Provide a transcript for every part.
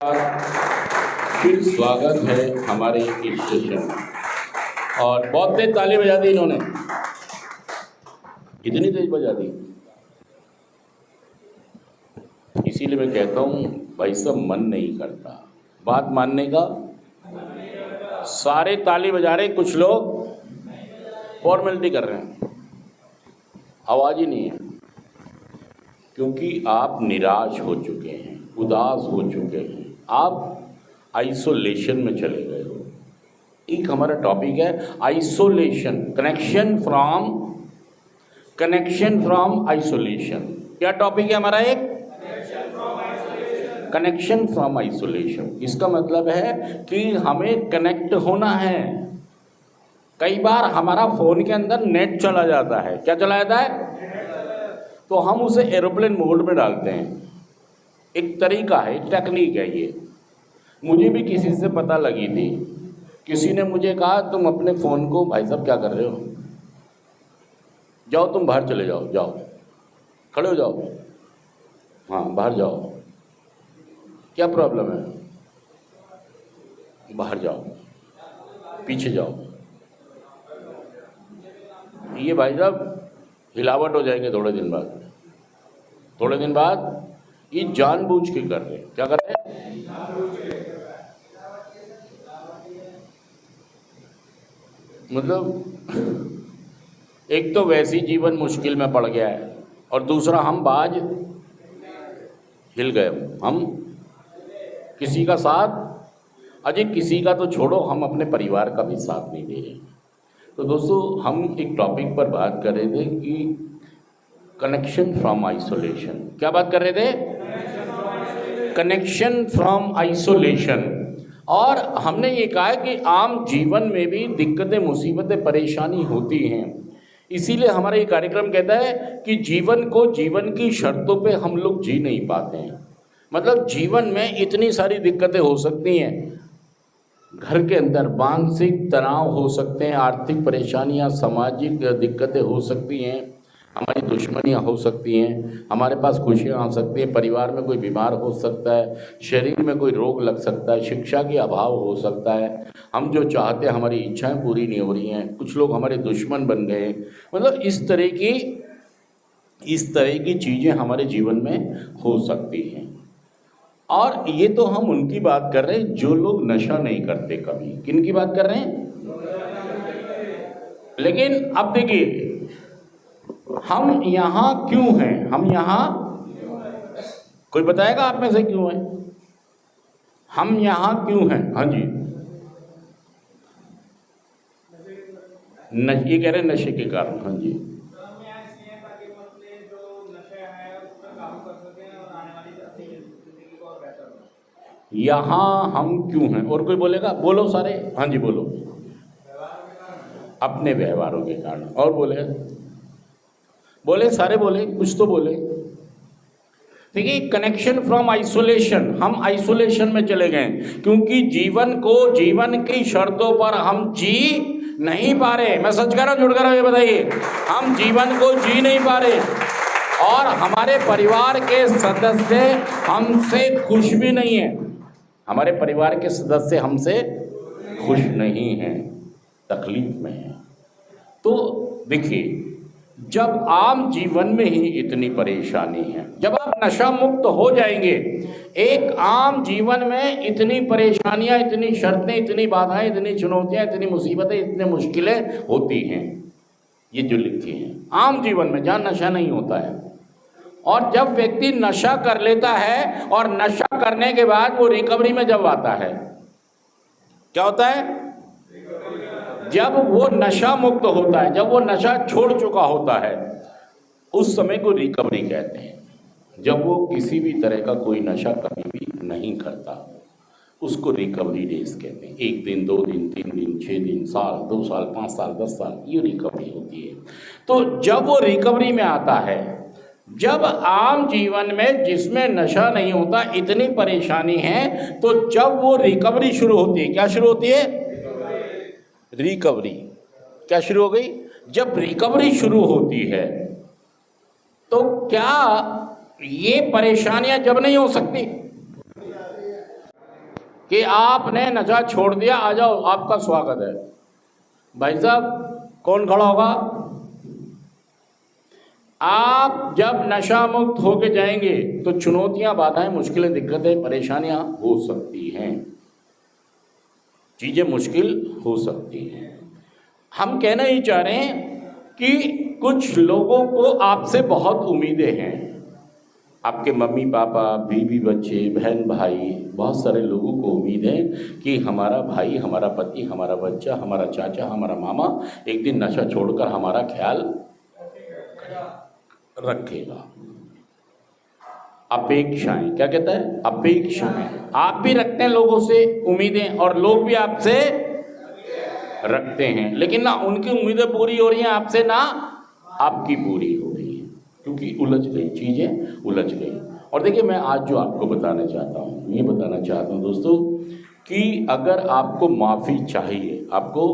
फिर स्वागत है हमारे इस सेशन में। और बहुत तेज ताली बजा दी इन्होंने, इतनी तेज बजा दी। इसीलिए मैं कहता हूँ भाई सब मन नहीं करता बात मानने का। सारे ताली बजा रहे, कुछ लोग फॉर्मेलिटी कर रहे हैं, आवाज़ ही नहीं है, क्योंकि आप निराश हो चुके हैं, उदास हो चुके हैं, आप आइसोलेशन में चले गए हो। एक हमारा टॉपिक है आइसोलेशन, कनेक्शन फ्रॉम आइसोलेशन। क्या टॉपिक है हमारा? एक कनेक्शन फ्रॉम आइसोलेशन। इसका मतलब है कि हमें कनेक्ट होना है। कई बार हमारा फ़ोन के अंदर नेट चला जाता है। क्या चला जाता है? तो हम उसे एरोप्लेन मोड में डालते हैं। एक तरीका है, एक टेक्निक है ये। मुझे भी किसी से पता लगी थी। किसी ने मुझे कहा तुम अपने फ़ोन को, भाई साहब क्या कर रहे हो, जाओ तुम बाहर चले जाओ, जाओ खड़े हो जाओ, हाँ बाहर जाओ, क्या प्रॉब्लम है, बाहर जाओ, पीछे जाओ। ये भाई साहब हिलावट हो जाएंगे थोड़े दिन बाद। ये जानबूझ के कर रहे हैं। क्या कर रहे हैं? मतलब एक तो वैसी जीवन मुश्किल में पड़ गया है, और दूसरा हम बाज हिल गए। हम किसी का साथ, अजय किसी का तो छोड़ो, हम अपने परिवार का भी साथ नहीं दे रहे। तो दोस्तों हम एक टॉपिक पर बात कर रहे थे कि कनेक्शन फ्रॉम आइसोलेशन। क्या बात कर रहे थे? Connection from isolation. और हमने ये कहा कि आम जीवन में भी दिक्कतें, मुसीबतें, परेशानी होती हैं। इसीलिए हमारा ये कार्यक्रम कहता है कि जीवन को जीवन की शर्तों पे हम लोग जी नहीं पाते हैं। मतलब जीवन में इतनी सारी दिक्कतें हो सकती हैं। घर के अंदर मानसिक तनाव हो सकते हैं, आर्थिक परेशानियां, सामाजिक दिक्कतें हो सकती हैं, हमारी दुश्मनियां हो सकती हैं, हमारे पास खुशियां आ सकती हैं, परिवार में कोई बीमार हो सकता है, शरीर में कोई रोग लग सकता है, शिक्षा की अभाव हो सकता है, हम जो चाहते हैं हमारी इच्छाएं पूरी नहीं हो रही हैं, कुछ लोग हमारे दुश्मन बन गए। मतलब इस तरह की चीज़ें हमारे जीवन में हो सकती हैं। और ये तो हम उनकी बात कर रहे हैं जो लोग नशा नहीं करते कभी। किन की बात कर रहे हैं? लेकिन अब देखिए हम यहाँ क्यों हैं? हम यहाँ, कोई बताएगा आप में से क्यों हैं? हम यहाँ क्यों हैं? हाँ जी, ये कह रहे हैं नशे के कारण। हाँ जी, यहाँ हम क्यों हैं? और कोई बोलेगा? बोलो सारे। हाँ जी बोलो। अपने व्यवहारों के कारण। और बोले सारे, बोले कुछ तो बोले। देखिए कनेक्शन फ्रॉम आइसोलेशन, हम आइसोलेशन में चले गए क्योंकि जीवन को जीवन की शर्तों पर हम जी नहीं पा रहे। मैं सच कह रहा हूँ झूठ कह रहा हूँ? ये बताइए, हम जीवन को जी नहीं पा रहे और हमारे परिवार के सदस्य हमसे खुश भी नहीं है। हमारे परिवार के सदस्य हमसे खुश नहीं हैं, तकलीफ में हैं। तो देखिए जब आम जीवन में ही इतनी परेशानी है, जब आप नशा मुक्त हो जाएंगे, एक आम जीवन में इतनी परेशानियां, इतनी शर्तें, इतनी बाधाएं, इतनी चुनौतियां, इतनी मुसीबतें, इतनी मुश्किलें होती हैं, ये जो लिखी हैं आम जीवन में जहाँ नशा नहीं होता है। और जब व्यक्ति नशा कर लेता है और नशा करने के बाद वो रिकवरी में जब आता है, क्या होता है? जब वो नशा मुक्त होता है, जब वो नशा छोड़ चुका होता है, उस समय को रिकवरी कहते हैं। जब वो किसी भी तरह का कोई नशा कभी भी नहीं करता, उसको रिकवरी डेज कहते हैं। 1 दिन, 2 दिन, 3 दिन, 6 दिन, साल, 2 साल, 5 साल, 10 साल, ये रिकवरी होती है। तो जब वो रिकवरी में आता है, जब आम जीवन में जिसमें नशा नहीं होता इतनी परेशानी है, तो जब वो रिकवरी शुरू होती है, क्या शुरू होती है? रिकवरी। क्या शुरू हो गई? जब रिकवरी शुरू होती है तो क्या ये परेशानियां जब नहीं हो सकती? कि आपने नशा छोड़ दिया, आ जाओ आपका स्वागत है। भाई साहब कौन खड़ा होगा? आप जब नशा मुक्त होके जाएंगे तो चुनौतियां, बाधाएं, मुश्किलें, दिक्कतें, परेशानियां हो सकती हैं, चीजें मुश्किल हो सकती हैं। हम कहना ही चाह रहे हैं कि कुछ लोगों को आपसे बहुत उम्मीदें हैं। आपके मम्मी पापा, बीवी बच्चे, बहन भाई, बहुत सारे लोगों को उम्मीद है कि हमारा भाई, हमारा पति, हमारा बच्चा, हमारा चाचा, हमारा मामा एक दिन नशा छोड़कर हमारा ख्याल रखेगा। अपेक्षाएं, क्या कहता है? अपेक्षाएं। आप भी रखते हैं लोगों से उम्मीदें और लोग भी आपसे रखते हैं, लेकिन ना उनकी उम्मीदें पूरी हो रही हैं आपसे, ना आपकी पूरी हो रही है, क्योंकि उलझ गई चीजें, उलझ गई। और देखिए मैं आज जो आपको बताना चाहता हूँ, ये बताना चाहता हूँ दोस्तों कि अगर आपको माफ़ी चाहिए, आपको,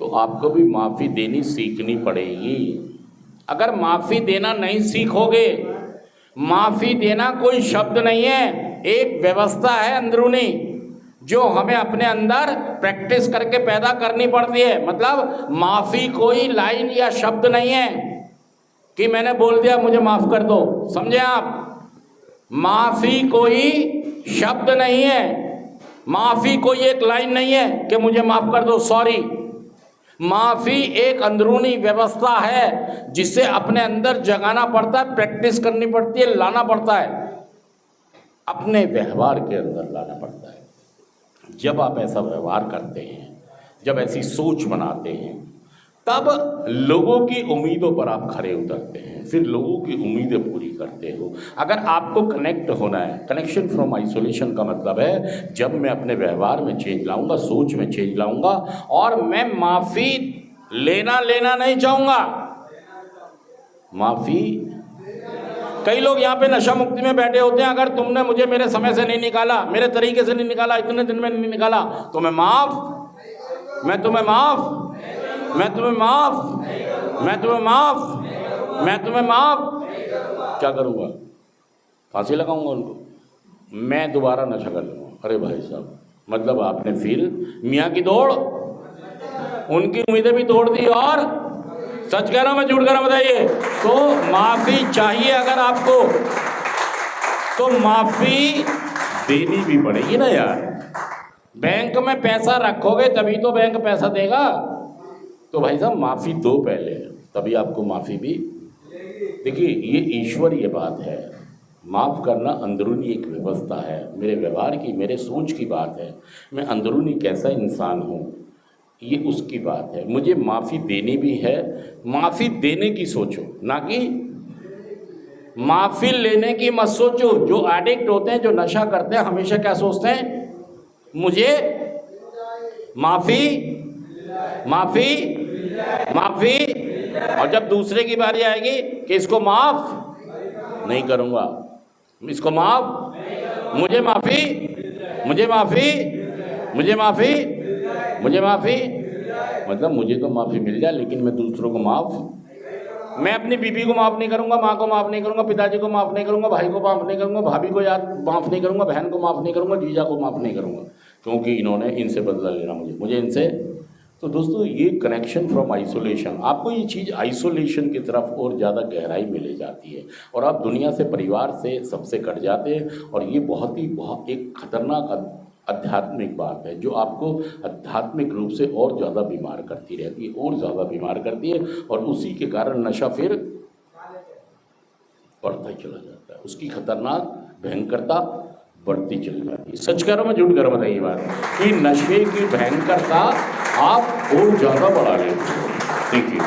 तो आपको भी माफ़ी देनी सीखनी पड़ेगी। अगर माफ़ी देना नहीं सीखोगे, माफ़ी देना कोई शब्द नहीं है, एक व्यवस्था है अंदरूनी जो हमें अपने अंदर प्रैक्टिस करके पैदा करनी पड़ती है। मतलब माफ़ी कोई लाइन या शब्द नहीं है कि मैंने बोल दिया मुझे माफ़ कर दो, समझे आप? माफ़ी कोई शब्द नहीं है, माफ़ी कोई एक लाइन नहीं है कि मुझे माफ़ कर दो, सॉरी। माफ़ी एक अंदरूनी व्यवस्था है जिसे अपने अंदर जगाना पड़ता है, प्रैक्टिस करनी पड़ती है, लाना पड़ता है, अपने व्यवहार के अंदर लाना पड़ता है। जब आप ऐसा व्यवहार करते हैं, जब ऐसी सोच बनाते हैं, तब लोगों की उम्मीदों पर आप खरे उतरते हैं, फिर लोगों की उम्मीदें पूरी करते हो। अगर आपको कनेक्ट होना है, कनेक्शन फ्रॉम आइसोलेशन का मतलब है जब मैं अपने व्यवहार में चेंज लाऊंगा, सोच में चेंज लाऊंगा, और मैं माफ़ी लेना नहीं चाहूँगा। माफ़ी, कई लोग यहाँ पे नशा मुक्ति में बैठे होते हैं, अगर तुमने मुझे मेरे समय से नहीं निकाला, मेरे तरीके से नहीं निकाला, इतने दिन में नहीं निकाला, तो मैं माफ़, मैं तुम्हें माफ़, मैं तुम्हें माफ़, मैं तुम्हें माफ़, मैं तुम्हें माफ़ क्या करूँगा? फांसी लगाऊंगा उनको, मैं दोबारा नशा कर लूँगा। अरे भाई साहब, मतलब आपने फिर मियाँ की दौड़, उनकी उम्मीदें भी तोड़ दी, और सच कह रहा हूं मैं, झूठ कह रहा हूं, बताइए? तो माफ़ी चाहिए अगर आपको, तो माफ़ी देनी भी पड़ेगी ना यार। बैंक में पैसा रखोगे तभी तो बैंक पैसा देगा। तो भाई साहब माफ़ी दो पहले, तभी आपको माफ़ी भी। देखिए ये ईश्वरीय बात है, माफ़ करना अंदरूनी एक व्यवस्था है, मेरे व्यवहार की, मेरे सोच की बात है, मैं अंदरूनी कैसा इंसान हूँ, ये उसकी बात है। मुझे माफ़ी देनी भी है, माफ़ी देने की सोचो, ना कि माफ़ी लेने की मत सोचो। जो एडिक्ट होते हैं, जो नशा करते हैं, हमेशा क्या सोचते हैं? मुझे माफ़ी, माफ़ी, माफ़ी, और जब दूसरे की बारी आएगी कि इसको माफ़ नहीं करूँगा, इसको माफ़, मुझे माफ़ी, मुझे माफ़ी, मुझे माफ़ी, मुझे माफ़ी, मतलब मुझे तो माफ़ी मिल जाए लेकिन मैं दूसरों को माफ़, मैं अपनी बीवी को माफ़ नहीं करूँगा, माँ को माफ़ नहीं करूँगा, पिताजी को माफ़ नहीं करूँगा, भाई को माफ़ नहीं करूँगा, भाभी को याद माफ़ नहीं करूँगा, बहन को माफ़ नहीं करूँगा, जीजा को माफ़ नहीं करूँगा, क्योंकि इन्होंने, इनसे बदला लेना मुझे इनसे। तो दोस्तों ये कनेक्शन फ्रॉम आइसोलेशन, आपको ये चीज़ आइसोलेशन की तरफ और ज़्यादा गहराई में ले जाती है, और आप दुनिया से, परिवार से, सबसे कट जाते हैं। और ये बहुत एक खतरनाक आध्यात्मिक बात है जो आपको आध्यात्मिक रूप से और ज़्यादा बीमार करती रहती है, और ज़्यादा बीमार करती है, और उसी के कारण नशा फिर बढ़ता ही चला जाता है, उसकी खतरनाक भयंकरता बढ़ती चली जाती है। सच कह रहा हूँ मैं, झूठ कह रहा हूँ, बताइए बात कि नशे की भयंकरता आप और ज़्यादा बढ़ा लेते हो। देखिए